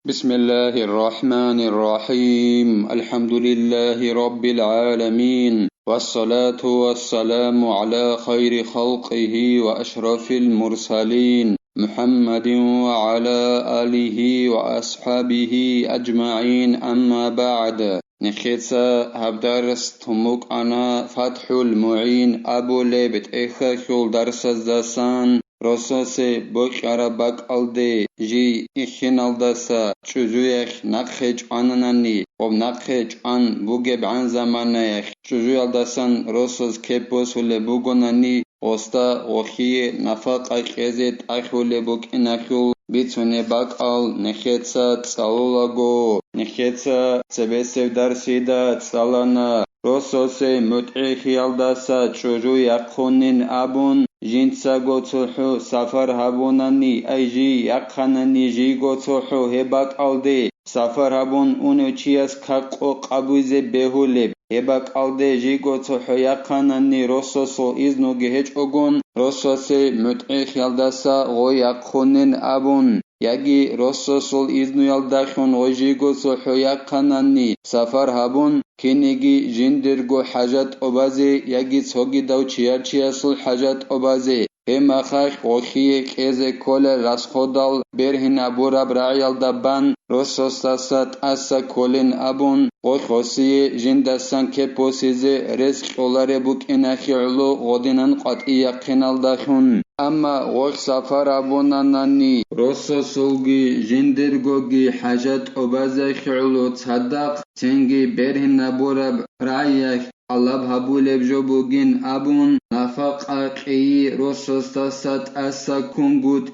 بسم الله الرحمن الرحيم الحمد لله رب العالمين والصلاة والسلام على خير خلقه وأشرف المرسلين محمد وعلى آله وأصحابه أجمعين أما بعد نخيصة هبدرس تموك أنا فتح المعين أبو ليبت إخاكول درس الزسان روسوسي بوكارا باك ألدي جي إخينالدسا چوزويخ نقخج عنناني وبنقخج عن بوغب عن زمانيخ چوزويالدسان روسوس كيبوس ولبوغوناني وستا وخي نفاق خيزت أخول بوك إنخول بيتوني باك أل نخيتسا تسالولاغو نخيتسا تبسيف درسيدا تسالانا روسوسي متعي خيالدسا چوزو يقخونين أبون جنسا گوتوحو سفر هبوناني ايجي يقخاناني جي گوتوحو هباك ألدي سفر هبون اونو چياس كاقو قبوزي بهولب هباك ألدي جي گوتوحو يقخاناني روسوسو إذنو گهج اگون روسوسي متعي خيالدسا غو يقخونين أبون يجي روسوسول إذنو يالدخون غو جي گوتوحو يقخاناني سفر هبون كينيجي جندرگو حاجات أبازي يجي تسوغي داو چيار چياسول حاجات أبازي هما خاخ وخي كيزي كول راسخودال برهن أبوراب رعيال دبان روسوستاسات أسا كولين أبون وخوصي جندسان كيبوسيزي رزق أولاري بوك إناخي علو غودينان قطعي يقينال داخون أما وخ سفر أبوناناني روسوسولغي جندرگوغي حاجات أبازي خعلو تصدق تنگي برهن أبوراب رعيال الله هبولب جوبوگين أبون نفق أقي روسوستاسات أسا كونغوت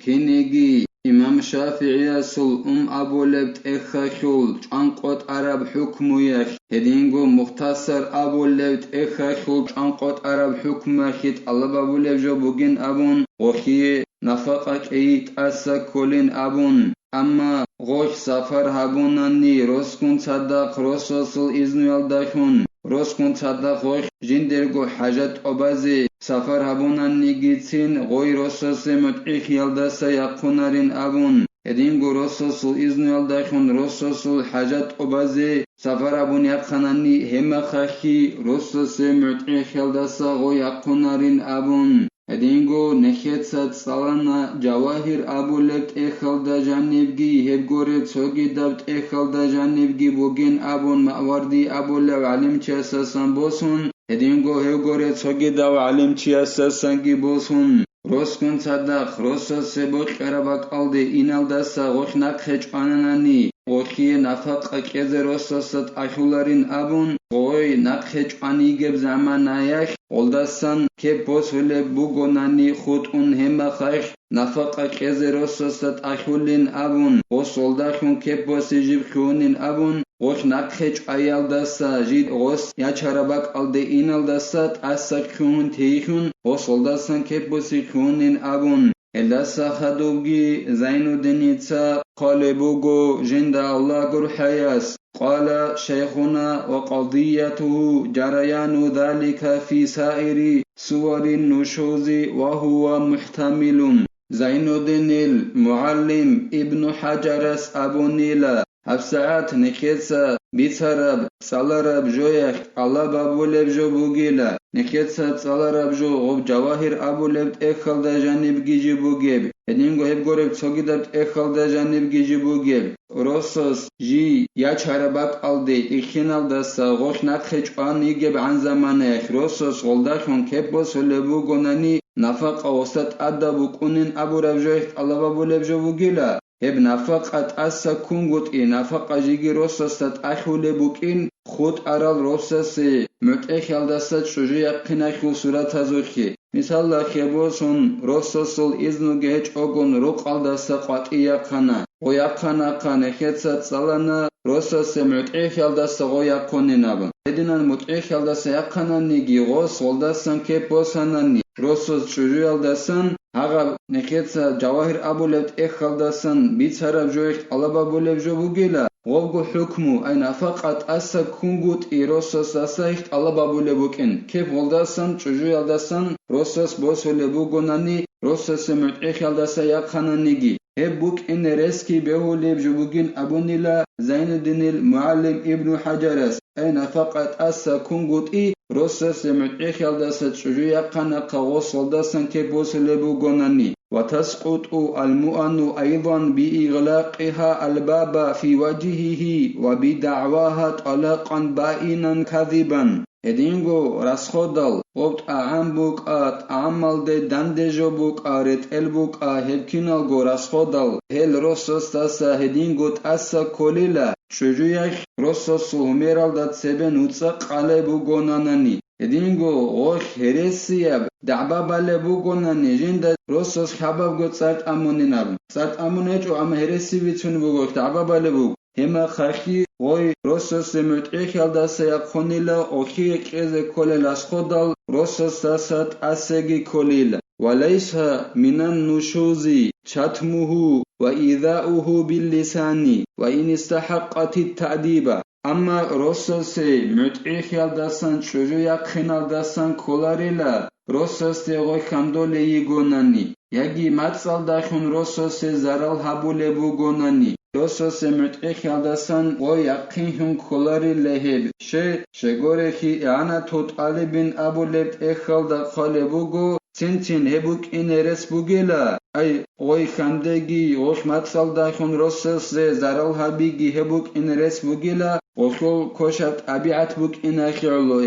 كينيجي إمام شافعي سل أبولب إخاخول عنقوت عرب حكمو يخ هدينغو مختصر أبولب إخاخول عنقوت عرب حكمو يخيت الله أبولب جوبوگين أبون وخي نفق أقي أسا كولين أبون أما غوش سفر هبوناني روسكون صدق روسوسل إذن يالدخون روسكون صدق غوش جندرگو حاجات أبازي سفر هبوناني گيتين غوي روسوسي متعيخ يالدسا يقونارين أبون هدينغو روسوسل إذن يالدخون روسوسل حاجات أبازي سفر هبون يقخاناني هما خاخي روسوسي متعيخ يالدسا غوي يقونارين أبون هدينغو نخيتسا تسالانا جواهر أبولبت إخالدا جانبگي هبگوري تسوگي دبت إخالدا جانبگي بوگين أبون مأوردي أبولب علم چياساسان بوسون هدينغو هبگوري تسوگي دو علم چياساسانگي بوسون روسكون صدق روسوس بوخ قرباك ألدي إنالدسا غوخ نقخج آناناني غوخي نفق أكيز روسوست أخولارين أبون غوي نقخج آنيگب زمان نايخ Oldasan ke posule bugonani khut un hema khaykh nafaqa kezerososat akhulin abun os oldachun ke posijib khunin abun os naqhech ayaldasa jid os yacharabak alde inaldasat asak khun teikhun os oldasan ke posi khunin abun Eldasa khadubgi Zainuddinitsa qalebugo jinda Allah gurhayas قال شيخنا وقضيته جريان ذلك في سائر سور النشوز وهو محتمل زين الدين المعلم ابن حجرس أبو نيلا هفساعت نخيتسا بيتسرب سالرب جويخ الله بابولب جو بوغيلا نخيتسا سالرب جو غب جواهر أبولب إخل دا جانب جيجي بوغيب هدينغو هبگورب تسوگيدبت إخل دا جانب جيجي بوغيب روسوس جي ياچارباك ألدي إخينال دسا غوخ نقخج آن يجب عن زمانيخ روسوس غلداخون كبوس ولبوغوناني نفق وسط أدبو كونين أبو ربجويخ الله بابولب جو بوغيلا هب نفقت أسا كونغوت نفق جيجي روسوستات أخولي بوكين خود أرال روسوسي متأخل دستات شجو يقين أخول صورت هزوخي مثال لخيبوسون روسوسول إذنو گهج أغون روقال دستا قطعي يقانا ويقانا قاني خيتسات سالانا روسوسي متأخل دستا غو يقوني نابن هدينان متأخل دستا يقانا نيجي غوص والدستان كيبوساناني روسوس شجو يالدستان هغا نخيتسا جواهر أبولبت إخالدسان بيتسرب جويخ ألبا بولب جو بوغيلا غوغو حكمو أين فقط أسا كونغوت روسوس دسايخ ألبا بولبوكين كيف والدسان شجو يالدسان روسوس بوس ولبوغوناني روسوس متأخل دستا يقانا نيجي هبوك إن رسكي بهوليب جبوجين أبونيلا زين الدين المعلم ابن حجرس أين فقط أسا كونغوت روسس متعيخ يلدست شجويا قناق غوصل دسن كبوس لبو غناني وتسقط المؤن أيضا بإغلاقها الباب في وجهه وبدعواها طلاقا بائنا كذبا هدينغو راسخودل وقت أعمبوك أعمال دي داندجوبوك رتقلبوك هبكينالغو راسخودل هل روسس تاسا هدينغو تاسا كوليلا شجويخ روسس هميرال دات سبن وطاق عليبو غناناني هدينغو غوخ هرسياب دعبابا لبو غناني جند روسس خباب غو تسارت أمونيناب تسارت أمونيجو أم هرسي بيتون بوغوخ دعبابا لبو هما خاخي غوي روسس متعيخ يلداسا يقونيلا أخي كيزي كوليلاس خودال روسس تاسات أسيجي كوليلا وليس من النشوز شتمه وإيذاؤه باللسان وإن استحقت التأديب أما روسس متعيخ يلداسان شجو يقينال داسان كولاريلا روسس تغوي خندولي يغوناني يجي ماتسال داخون روسس زرال هابولي بوغوناني روسس متعيخ يلداسان غو يقينهم كولاري لهب شغوريخي اعنا توتالي بن أبو لبت اخال داخالي بوغو تنتين هبوك إنرس بوغيلا أي غوي خندگي غوش ماتسال داخون روسس زرال هابيگي هبوك إنرس بوغيلا غوشول كوشات أبيعت بوك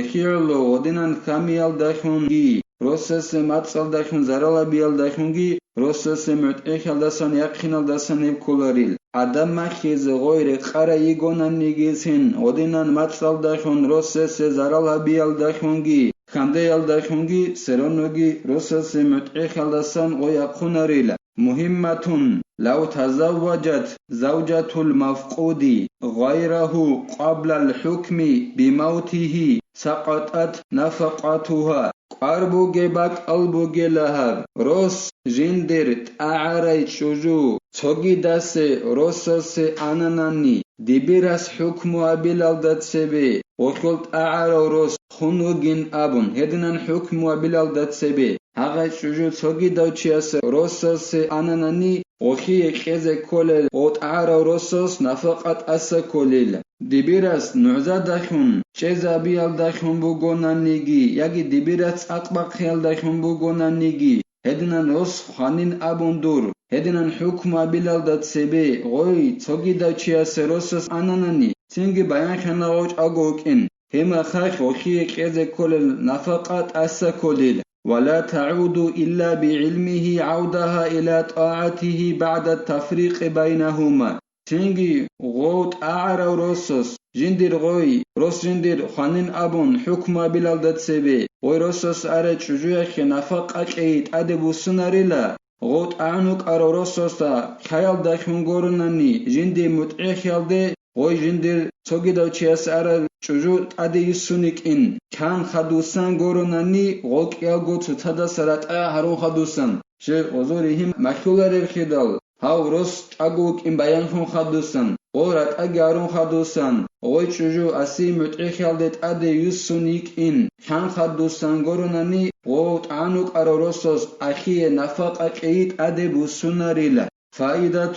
إخيرلو ودينان خاميال داخونگي روسس ماتسال داخون زرال بيال داخونگي روسس متعيخ داسان يقينال داسان هبكولاريل آدم مخيز غوير قرا يگونان نيگيسين ودينان ماتسال داخون روسس زرال بيال داخونگي خنديال داخونگي سرونوگي روسس متعيخ داسان ويقوناريل مهمة لو تزوجت زوجة المفقود غيره قبل الحكم بموته سقطت نفقتها قربوگه بك قلبوگه لهب روس جندر تعري شجو توگي داس روسس آناناني دبيرس حكم وبلال دات سبي وخلط أعرى روس خنوگين أبون هدنان حكم وبلال دات سبي هغه شجو توگي دوچياس روسس آناناني وخي كيزه كولل وتعرى روسس نفقت أس كولل دبيرس نعزا داخون چيزا بيال داخون بوغونانيگي يگي دبيرس أقبق خيال داخون بوغونانيگي هدنان روس خانين أبون دور هدنان حكم بلال دات سبي غوي توگي دوچياس روسس آناناني تنگي بيان خناوچ أغوكين هما خاخ وخي كيزه كولل نفقت أس كولل ولا تعود إلا بعلمه عودها إلى طاعته بعد التفريق بينهما تنجي غوت أعرى روسوس جندر غوي روس جندر خانين أبون حكم بلال دات سبي غوي روسوس أرى چجويخ نفق أكيد أدبو سناريلا غوت أعنوك أرى روسوس تا خيال داخون غورناني جندي متعيخ يالدي غوي جندر توگي دوچياس أرى چجو أدي يسونيك إن كان خدوسان غورناني غوك يالغو تتدا سرات هارو خدوسان شيخ وزوريهم مكتولار الخدال هاو روس أغوك إن بيانهم خدوسان غورات أغارون خدوسان غوي چجو أسي متعيخ يالدت أدي يسونيك إن كان خدوسان غورناني غوت عنوك أرى روسوس أخي نفق أكيد أدي بوسوناريلا فائدة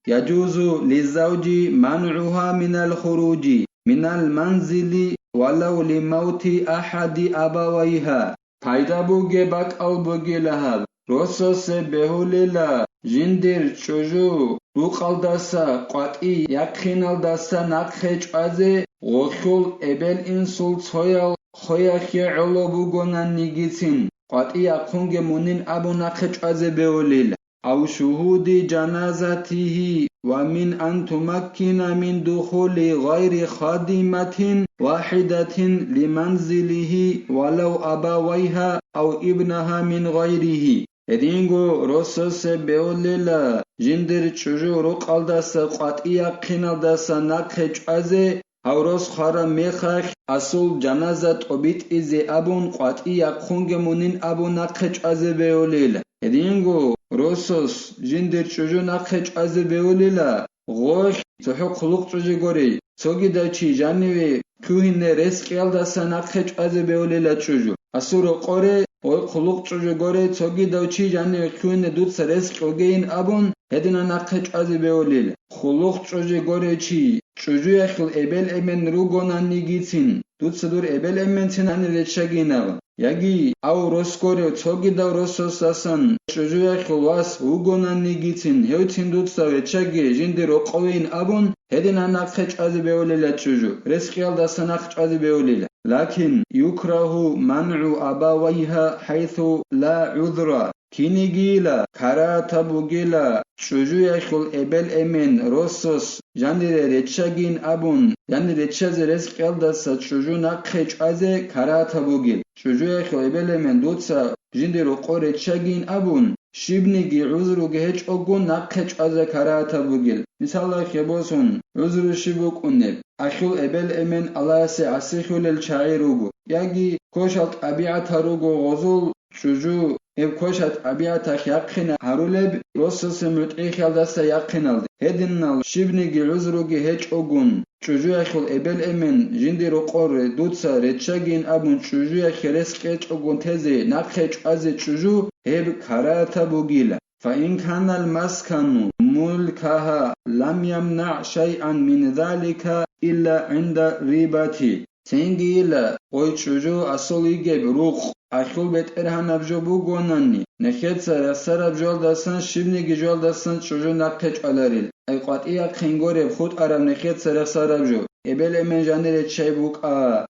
يجوز للزوج منعها من الخروج من المنزل ولو لموت أحد أبويها فائدة بوغي باك أو بوغي لها روسوس بهوليلا جندر چوجو روقال داسا قطعي يقينال داسا نقخيج أزي غوخول إبل إنسول تويال خويخ يعلو بوغونان نيگيسين قطعي يقونگ منين أبو نقخيج أزي بهوليلا أو شهود جنازته ومن أن تمكن من دخول غير خادمة واحدة لمنزله ولو أبويها أو ابنها من غيره هدينغو روسوس بيوليلا جندر چجو روقال داسا قطعي قينال داسا نقخج أزي هوروس خارا ميخخ أصول جنازة طبيت إزي أبون قطعي قونگ منين أبو نقخج أزي بيوليلا هدينغو روسوس جندر چجو نقخج أزي بيوليلا غوش تحو قلوق چجي غوري توگي دوچي جانوي كوهن رسق يالداسا نقخج أزي بيوليلا چجو أصول قوري Oy khuluq çocuğu gore çogi davçi canne kuyne dut seres ogein abun hedina nakheç azi beolil. Khuluq çocuğu gore çi çocuğu yakıl ebel emen rugonan nigitsin. Dut sedur ebel emen tinani reçaginav. Yagi au roskore çogi dav rososasan çocuğu yakıl vas rugonan nigitsin. Hevtin dut sa reçagi jindi roqoin abun hedina nakheç azi beolil çocuğu. Reskial da sanakheç azi beolil. لكن يكره منع أبويها حيث لا عذر كينيجيلا كاراتابوجيلا شجو يخل إبل إمن روسوس جاني ريتشاجين أبون يعني ريتشاز رزق يلدس شجو نقش أزي كاراتابوجيل شجو يخل إبل إمن دوتسا جندي رقو ريتشاجين أبون شبنيجي عذرو جهج أقون نقش أزي كاراتابوجيل مثلا خبوسون عذرو شبوك أنب أخل إبل إمن الله سأسيخل الشاعروجو يجي كوشت أبيعت هروجو غزول شجو إب كوشت أبيعت يقين هرولب روسس متأخر دست يقينال هدينال شبنيجي عذروجي هج أقون شجو أخل إبل إمن جندي رقور دوتسا رتشاجين أبون شجو أخرس كج أقون تزي نقش أزي شجو هب كراتا بوجيلا فإن كان المسكن ملكها لم يمنع شيئا من ذلك إلا عند ريبتي تنجيلا قوي شجو أصلي روخ أخل بيت إرهان أبجوبو قوناني نخيط سر أبجول دستان شبني جول دستان شجو نقش ألاريل أي قطعي خنگوري بخود أرام نخيط سر أبجو إبل إمن جاني رتشاي بوك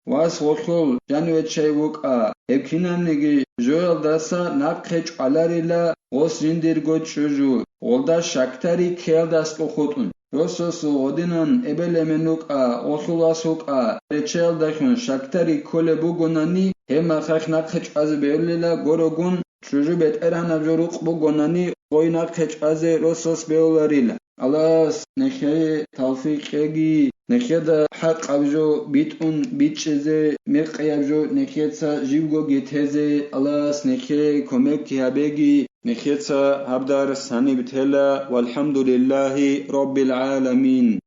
واس وخول جاني رتشاي بوك هبكينام نجي جول دستا نقش ألاريلا غوس جندير گوت شجو غولدا شاكتاري كيل دست خودون روسوسو ودينان إبل إمنوك وخلاسوك رتشايل دخون شاكتاري كل بوغوناني هما خخ نقش از بيوليلا غوروغون شجو بيت إرهان أبجوروق بوغوناني غوي نقش از روسوس بيولاريلا الله نخي توفيق يجي نخي دا حق أبجو بيتون بيتشزي مقي أبجو نخي تسا جيبغو جيتهزي الله نخي كوميك يابيجي نخي تسا هبدار ساني بتهلا والحمد لله رب العالمين.